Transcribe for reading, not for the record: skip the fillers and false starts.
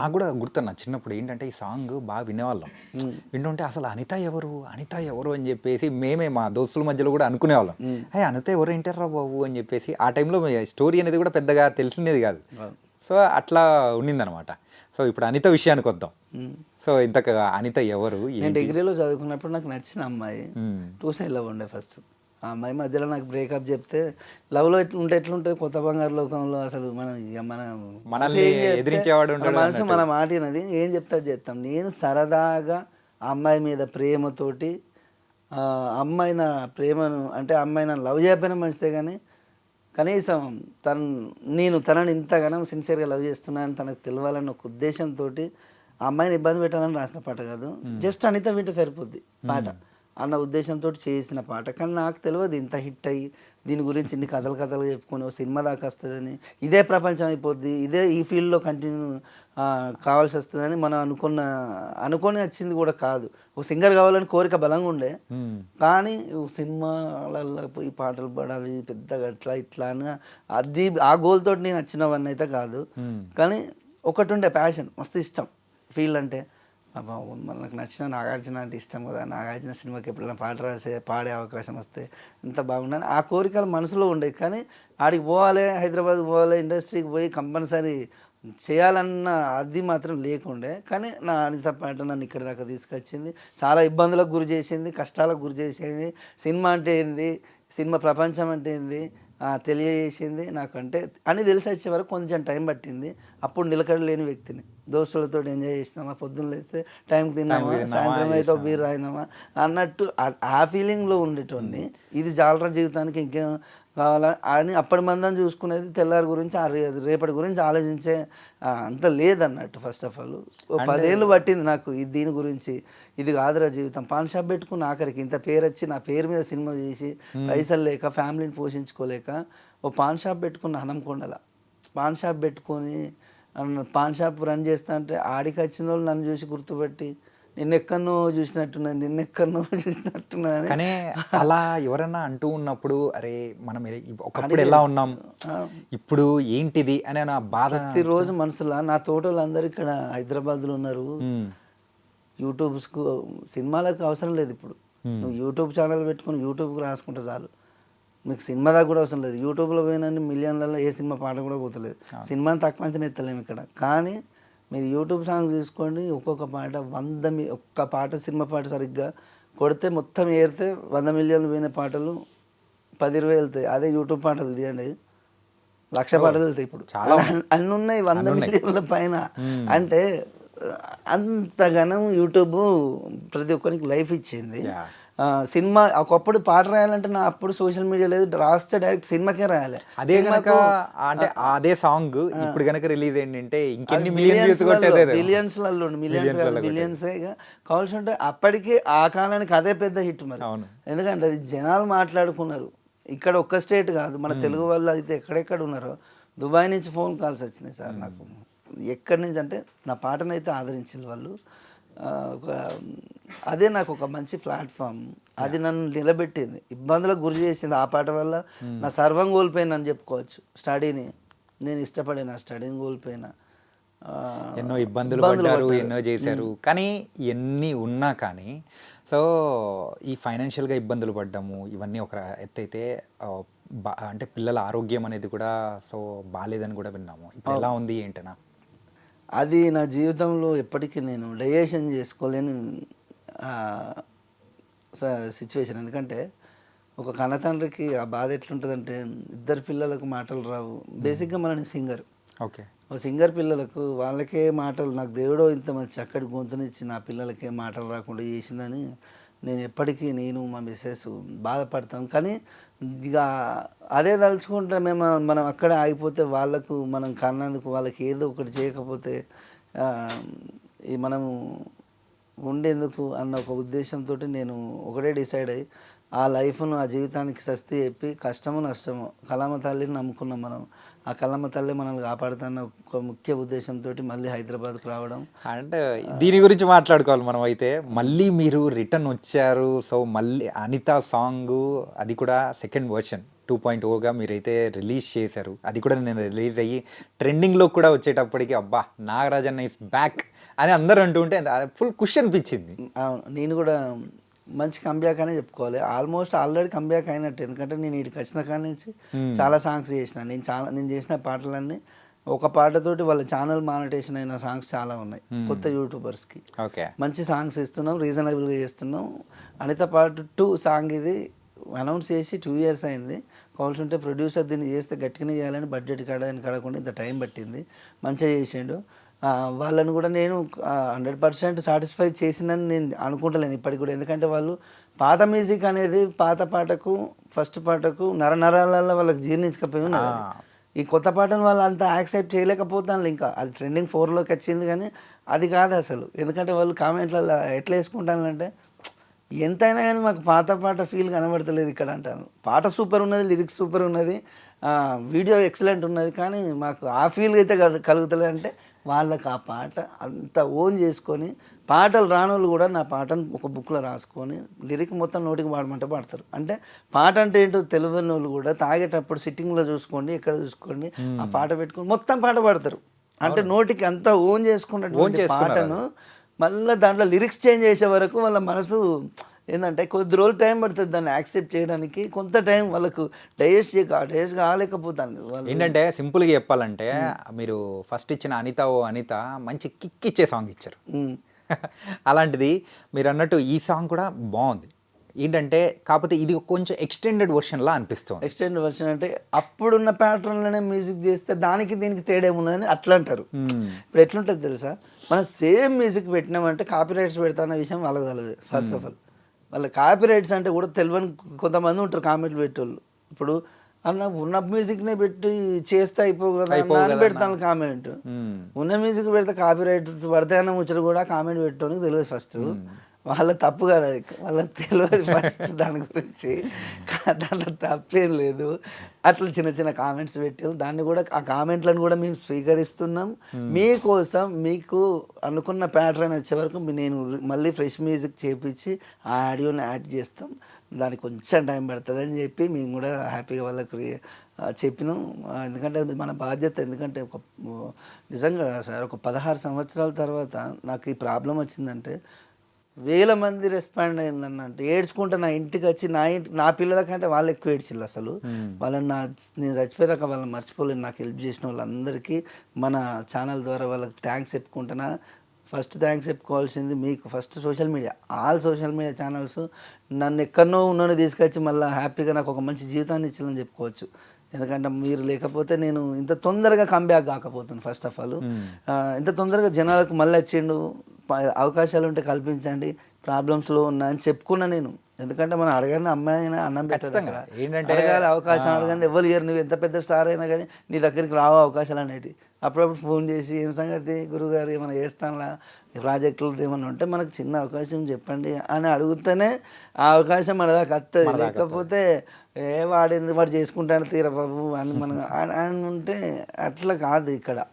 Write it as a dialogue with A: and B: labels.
A: నాకు కూడా గుర్తున్నా చిన్నప్పుడు ఏంటంటే ఈ సాంగ్ బాగా వినేవాళ్ళం. వింటుంటే అసలు అనిత ఎవరు? అనిత ఎవరు? అని చెప్పేసి మేమే మా దోస్తుల మధ్యలో కూడా అనుకునేవాళ్ళం. హే! అనిత ఎవరు ఏంటారా బాబు అని చెప్పేసి ఆ టైంలో స్టోరీ అనేది కూడా పెద్దగా తెలిసినది కాదు. సో అట్లా ఉండిందనమాట. సో ఇప్పుడు అనిత విషయానికి వద్దాం. సో ఇంతక అనిత ఎవరు?
B: నేను
A: ఏంటి?
B: డిగ్రీలో చదువుకున్నప్పుడు నాకు నచ్చిన అమ్మాయి టూ సైడ్ లవ్ ఉండే ఫస్ట్. ఆ అమ్మాయి మధ్యలో నాకు బ్రేకప్ చెప్తే లవ్లో ఎట్లుంటుంది కొత్త బంగారు లోకంలో అసలు మనం ఇక మన
A: మనల్ని
B: ఏం చెప్తే
A: ఎదిరించేవాడు
B: మన
A: ఉండడు
B: మనసు
A: అన్నట్టు.
B: మన మాట వినది, ఏం చెప్తా చేస్తాం. నేను సరదాగా ఆ అమ్మాయి మీద ప్రేమతోటి ఆ అమ్మాయి నా ప్రేమను అంటే అమ్మాయి నన్ను లవ్ చేయకపోయినా మంచిదే, కానీ కనీసం తను నేను తనని ఇంతగానో సిన్సియర్గా లవ్ చేస్తున్నానని తనకు తెలియాలన్న ఒక ఉద్దేశంతో ఆ అమ్మాయిని ఇబ్బంది పెట్టాలని రాసిన పాట కాదు, జస్ట్ అనిత వింటే సరిపోద్ది పాట అన్న ఉద్దేశంతో చేసిన పాట. కానీ నాకు తెలియదు ఇంత హిట్ అయ్యి దీని గురించి ఇన్ని కథలు కథలు చెప్పుకొని ఓ సినిమా దాకా వస్తుందని, ఇదే ప్రపంచం అయిపోద్ది, ఇదే ఈ ఫీల్డ్లో కంటిన్యూ కావాల్సి వస్తుందని మనం అనుకొని వచ్చింది కూడా కాదు. ఒక సింగర్ కావాలని కోరిక బలంగా ఉండే, కానీ సినిమాలలో పోయి పాటలు పాడాలి పెద్దగా అట్లా ఇట్లా అని అది ఆ గోల్ తోటి నేను వచ్చినవన్నీ అయితే కాదు. కానీ ఒకటి ఉండే ప్యాషన్, మస్తు ఇష్టం ఫీల్డ్ అంటే. అబ్బా మనకు నచ్చిన నాగార్జున అంటే ఇష్టం కదా, నాగార్జున సినిమాకి ఎప్పుడైనా పాట రాసే పాడే అవకాశం వస్తే ఎంత బాగుండని ఆ కోరికలు మనసులో ఉండేది. కానీ ఆడికి పోవాలి, హైదరాబాద్ పోవాలి, ఇండస్ట్రీకి పోయి కంపల్సరీ చేయాలన్న అది మాత్రం లేకుండే. కానీ నా అనిత పాట నన్ను ఇక్కడి దాకా తీసుకొచ్చింది, చాలా ఇబ్బందులకు గురి చేసింది, కష్టాలకు గురి చేసింది. సినిమా అంటే ఏంది, సినిమా ప్రపంచం అంటే ఏంది తెలియజేసింది నాకంటే అని తెలిసి వచ్చే వరకు కొంచెం టైం పట్టింది. అప్పుడు నిలకడలేని వ్యక్తిని, దోస్తులతో ఎంజాయ్ చేసినామా, పొద్దున్న లేస్తే టైంకి తిన్నామా, సాయంత్రం అయితే బీర్ తాగినామా అన్నట్టు ఆ ఫీలింగ్లో ఉండేటోడిని. ఇది జాలరా జీవితానికి ఇంకేం కావాలా అని అప్పటి మందం చూసుకునేది, తెల్లారి గురించి రేపటి గురించి ఆలోచించే అంత లేదన్నట్టు. ఫస్ట్ ఆఫ్ ఆల్ ఓ 10 ఏళ్ళు పట్టింది నాకు దీని గురించి. ఇది కాదురా జీవితం, పాన్ షాప్ పెట్టుకున్న ఆఖరికి ఇంత పేరు వచ్చి నా పేరు మీద సినిమా చేసి పైసలు లేక ఫ్యామిలీని పోషించుకోలేక ఓ పాన్ షాప్ పెట్టుకున్న హనంకొండల. పాన్ షాప్ పెట్టుకొని పాన్ షాప్ రన్ చేస్తా అంటే ఆడికి వచ్చిన వాళ్ళు నన్ను చూసి గుర్తుపెట్టి నిన్నెక్కడనో చూసినట్టున్నదని.
A: కానీ అలా ఎవరన్నా అంటూ ఉన్నప్పుడు అరే మనం ఒకప్పుడు ఎలా ఉన్నాం, ఇప్పుడు ఏంటిది అనే నా బాధ
B: ప్రతిరోజు మనసులో నా తోటలు అందరు ఇక్కడ హైదరాబాద్లో ఉన్నారు. యూట్యూబ్స్కు సినిమాలకు అవసరం లేదు ఇప్పుడు. నువ్వు యూట్యూబ్ ఛానల్ పెట్టుకుని యూట్యూబ్కి రాసుకుంటే చాలు, మీకు సినిమా దాకా కూడా అవసరం లేదు. యూట్యూబ్లో పోయినన్ని మిలియన్లలో ఏ సినిమా పాట కూడా పోతలేదు. సినిమాని తక్కువ అంచనా ఎత్తలేము ఇక్కడ. కానీ మీరు యూట్యూబ్ సాంగ్ చూసుకోండి, ఒక్కొక్క పాట ఒక్క పాట సినిమా పాట సరిగ్గా కొడితే మొత్తం ఏరితే 100 మిలియన్లు పోయిన పాటలు 10-20 వెళ్తాయి. అదే యూట్యూబ్ పాటలు తీయండి 1,00,000 పాటలు వెళ్తాయి. ఇప్పుడు చాలా అన్నీ ఉన్నాయి 100 మిలియన్ల పైన. అంటే అంతగానం యూట్యూబ్ ప్రతి ఒక్కరికి లైఫ్ ఇచ్చింది. సినిమా ఒకప్పుడు పాట రాయాలంటే నా అప్పుడు సోషల్ మీడియా లేదు, రాస్తే డైరెక్ట్ సినిమాకే రాయాలి.
A: అదే గనక అంటే అదే సాంగ్ ఇప్పుడు గనక రిలీజ్ ఏంటంటే ఇంకెన్ని మిలియన్ వ్యూస్ కొట్టేదే,
B: బిలియన్స్లలో బిలియన్సే కావాల్సి ఉంటే అప్పటికి ఆ కాలానికి అదే పెద్ద హిట్ మరి. ఎందుకంటే అది జనాలు మాట్లాడుకున్నారు. ఇక్కడ ఒక్క స్టేట్ కాదు, మన తెలుగు వాళ్ళు అయితే ఎక్కడెక్కడ ఉన్నారో. దుబాయ్ నుంచి ఫోన్ కాల్స్ వచ్చినాయి సార్ నాకు, ఎక్కడి నుంచి అంటే నా పాటనైతే ఆదరించిన వాళ్ళు. అదే నాకు ఒక మంచి ప్లాట్ఫామ్, అది నన్ను నిలబెట్టింది, ఇబ్బందులకు గురి చేసింది. ఆ పాట వల్ల నా సర్వం కోల్పోయినా అని చెప్పుకోవచ్చు. స్టడీని నేను ఇష్టపడే నా స్టడీని కోల్పోయినా,
A: ఎన్నో ఇబ్బందులు పడ్డారు, ఎన్నో చేశారు. కానీ ఎన్ని ఉన్నా కానీ సో ఈ ఫైనాన్షియల్గా ఇబ్బందులు పడ్డాము ఇవన్నీ ఒక ఎత్తైతే అంటే పిల్లల ఆరోగ్యం అనేది కూడా సో బాగాలేదని కూడా విన్నాము. ఇప్పుడు ఎలా ఉంది ఏంటనా?
B: అది నా జీవితంలో ఎప్పటికీ నేను డైజెషన్ చేసుకోలేని సిచ్యువేషన్. ఎందుకంటే ఒక కన్నతండ్రికి ఆ బాధ ఎట్లుంటుందంటే, ఇద్దరు పిల్లలకు మాటలు రావు. బేసిక్గా మన సింగర్,
A: ఓకే,
B: ఓ సింగర్ పిల్లలకు వాళ్ళకే మాటలు, నాకు దేవుడో ఇంత మంచి చక్కటి గొంతునిచ్చి నా పిల్లలకే మాటలు రాకుండా చేసిందని నేను ఎప్పటికీ నేను మా మిస్సెస్ బాధపడతాం. కానీ ఇక అదే తలుచుకుంటే మనం అక్కడే ఆగిపోతే, వాళ్ళకు మనం కన్నందుకు వాళ్ళకి ఏదో ఒకటి చేయకపోతే ఈ మనము ఉండేందుకు అన్న ఒక ఉద్దేశంతో నేను ఒకటే డిసైడ్ అయ్యి ఆ లైఫ్ను ఆ జీవితానికి సస్తి చెప్పి, కష్టము నష్టము కళామ తల్లిని నమ్ముకున్నాం మనం. ఆ కళామ తల్లి మనల్ని కాపాడుతున్న ఒక ముఖ్య ఉద్దేశంతో మళ్ళీ హైదరాబాద్కు రావడం.
A: అంటే దీని గురించి మాట్లాడుకోవాలి మనం. అయితే మళ్ళీ మీరు రిటర్న్ వచ్చారు. సో మళ్ళీ అనిత సాంగ్, అది కూడా సెకండ్ వర్షన్. 2.0గా మీరైతే రిలీజ్ చేశారు. అది కూడా నేను రిలీజ్ అయ్యి ట్రెండింగ్‌లో కూడా వచ్చేటప్పటికి అబ్బా! నాగరాజన్న ఈస్ బ్యాక్ అని అందరూ అంటూ ఉంటే ఫుల్ ఖుషి అనిపించింది.
B: అవును. నేను కూడా మంచి కంబ్యాక్ అనే చెప్పుకోవాలి. ఆల్మోస్ట్ ఆల్రెడీ కంబ్యాక్ అయినట్టు. ఎందుకంటే నేను ఈడికి వచ్చిన కాడి నుంచి చాలా సాంగ్స్ చేసిన. నేను చేసిన పాటలన్నీ ఒక పాటతోటి వాళ్ళ ఛానల్ మానిటైజేషన్ అయిన సాంగ్స్ చాలా ఉన్నాయి కొత్త యూట్యూబర్స్కి.
A: ఓకే.
B: మంచి సాంగ్స్ ఇస్తున్నాం, రీజనబుల్గా చేస్తున్నాం. అనిత పార్ట్ 2 సాంగ్ ఇది అనౌన్స్ చేసి 2 ఇయర్స్ అయింది. కావాల్సి ఉంటే ప్రొడ్యూసర్ దీన్ని చేస్తే గట్టిగానే చేయాలని బడ్జెట్ కడకుండా ఇంత టైం పట్టింది. మంచిగా చేసిండు. వాళ్ళని కూడా నేను 100% సాటిస్ఫై చేసిందని నేను అనుకుంటలేను ఇప్పటికి కూడా. ఎందుకంటే వాళ్ళు పాత మ్యూజిక్ అనేది పాత పాటకు ఫస్ట్ పాటకు నరాలలో వాళ్ళకి జీర్ణించకపోయి ఉన్నది. ఈ కొత్త పాటను వాళ్ళు అంతా యాక్సెప్ట్ చేయలేకపోతాను. ఇంకా అది ట్రెండింగ్ 4లోకి వచ్చింది కానీ అది కాదు అసలు. ఎందుకంటే వాళ్ళు కామెంట్లలో ఎట్లా వేసుకుంటానంటే ఎంతైనా కానీ మాకు పాత పాట ఫీల్ కనబడతలేదు ఇక్కడ అంటాను. పాట సూపర్ ఉన్నది, లిరిక్స్ సూపర్ ఉన్నది, వీడియో ఎక్సలెంట్ ఉన్నది, కానీ మాకు ఆ ఫీల్ అయితే కలుగుతలేదు. అంటే వాళ్ళకి ఆ పాట అంత ఓన్ చేసుకొని పాటలు రానోళ్ళు కూడా నా పాటను ఒక బుక్లో రాసుకొని లిరిక్ మొత్తం నోటికి పాడమంటే పాడతారు. అంటే పాట అంటే ఏంటో తెలియని వాళ్ళు కూడా తాగేటప్పుడు సిట్టింగ్లో చూసుకోండి, ఎక్కడ చూసుకోండి, ఆ పాట పెట్టుకొని మొత్తం పాట పాడతారు. అంటే నోటికి అంతా ఓన్ చేసుకున్నటువంటి పాటను మళ్ళీ దాంట్లో లిరిక్స్ చేంజ్ చేసే వరకు వాళ్ళ మనసు ఏంటంటే కొద్ది రోజులు టైం పడుతుంది దాన్ని యాక్సెప్ట్ చేయడానికి. కొంత టైం వాళ్ళకు డైజెస్ట్ కాలేకపోతాను.
A: ఏంటంటే సింపుల్గా చెప్పాలంటే మీరు ఫస్ట్ ఇచ్చిన అనిత ఓ అనిత మంచి కిక్ ఇచ్చే సాంగ్ ఇచ్చారు. అలాంటిది మీరు అన్నట్టు ఈ సాంగ్ కూడా బాగుంది. ఏంటంటే కాకపోతే ఇది కొంచెం ఎక్స్టెండెడ్ వర్షన్లా అనిపిస్తుంది.
B: ఎక్స్టెండెడ్ వర్షన్ అంటే అప్పుడున్న ప్యాటర్న్లోనే మ్యూజిక్ చేస్తే దానికి దీనికి తేడా ఏమున్నదని అట్లా అంటారు. ఇప్పుడు ఎట్లుంటుంది తెలుసా, మనం సేమ్ మ్యూజిక్ పెట్టినామంటే కాపీ రైట్స్ పెడతాన్న విషయం వాళ్ళకి తెలియదు. ఫస్ట్ ఆఫ్ ఆల్ వాళ్ళ కాపీ రైట్స్ అంటే కూడా తెలియని కొంతమంది ఉంటారు కామెంట్లు పెట్టేవాళ్ళు. ఇప్పుడు అన్న ఉన్న మ్యూజిక్నే పెట్టి చేస్తే అయిపోవు కదా అని పెడతాను కామెంట్. ఉన్న మ్యూజిక్ పెడితే కాపీ రైట్ పడితే అన్న ముచ్చట కూడా కామెంట్ పెట్టడానికి తెలియదు ఫస్ట్. వాళ్ళ తప్పు కదా అది, వాళ్ళకి తెలియదు ఫస్ట్ దాని గురించి. దాంట్లో తప్పేం లేదు. అట్లా చిన్న చిన్న కామెంట్స్ పెట్టాం. దాన్ని కూడా ఆ కామెంట్లను కూడా మేము స్వీకరిస్తున్నాం. మీకోసం మీకు అనుకున్న ప్యాటర్న్ వచ్చే వరకు నేను మళ్ళీ ఫ్రెష్ మ్యూజిక్ చేపించి ఆ ఆడియోని యాడ్ చేస్తాం. దానికి కొంచెం టైం పడుతుంది అని చెప్పి మేము కూడా హ్యాపీగా వాళ్ళకి చెప్పినాం. ఎందుకంటే అది మన బాధ్యత. ఎందుకంటే నిజంగా సార్ ఒక 16 సంవత్సరాల తర్వాత నాకు ఈ ప్రాబ్లం వచ్చిందంటే వేల మంది రెస్పాండ్ అయిందన్న. అంటే ఏడ్చుకుంటే నా ఇంటికి వచ్చి నా పిల్లల కంటే వాళ్ళు ఎక్కువ ఏడ్చిల్లు అసలు. వాళ్ళని నేను చచ్చిపోయాక వాళ్ళని మర్చిపోలేను. నాకు హెల్ప్ చేసిన వాళ్ళందరికీ మన ఛానల్ ద్వారా వాళ్ళకి థ్యాంక్స్ చెప్పుకుంటున్నా. ఫస్ట్ థ్యాంక్స్ చెప్పుకోవాల్సింది మీకు, first social media, all social media channels నన్ను ఎక్కడనో ఉన్నోని తీసుకొచ్చి మళ్ళీ హ్యాపీగా నాకు ఒక మంచి జీవితాన్ని ఇచ్చిందని చెప్పుకోవచ్చు. ఎందుకంటే మీరు లేకపోతే నేను ఇంత తొందరగా కంబ్యాక్ కాకపోతుంది. ఫస్ట్ ఆఫ్ ఆల్ ఇంత తొందరగా జనాలకు మళ్ళీ వచ్చిండు, అవకాశాలు ఉంటే కల్పించండి, ప్రాబ్లమ్స్లో ఉన్నా అని చెప్పుకున్నా నేను. ఎందుకంటే మనం అడగంది అమ్మాయి అయినా అన్నం పెట్టాలి, అడగాలి అవకాశం. అడగంది ఎవరు ఇయర్ నువ్వు ఎంత పెద్ద స్టార్ అయినా కానీ నీ దగ్గరికి రావు అవకాశాలు అనేవి. అప్పుడప్పుడు ఫోన్ చేసి ఏం సంగతి గురుగారు ఏమైనా చేస్తానులా ప్రాజెక్టులు ఏమన్నా ఉంటే మనకు చిన్న అవకాశం చెప్పండి అని అడుగుతూనే ఆ అవకాశం మన దాకా వస్తుంది. లేకపోతే వాడు ఎందుకు వాడు చేసుకుంటాను తీరా బాబు అని మనం అని ఉంటే అట్లా కాదు ఇక్కడ.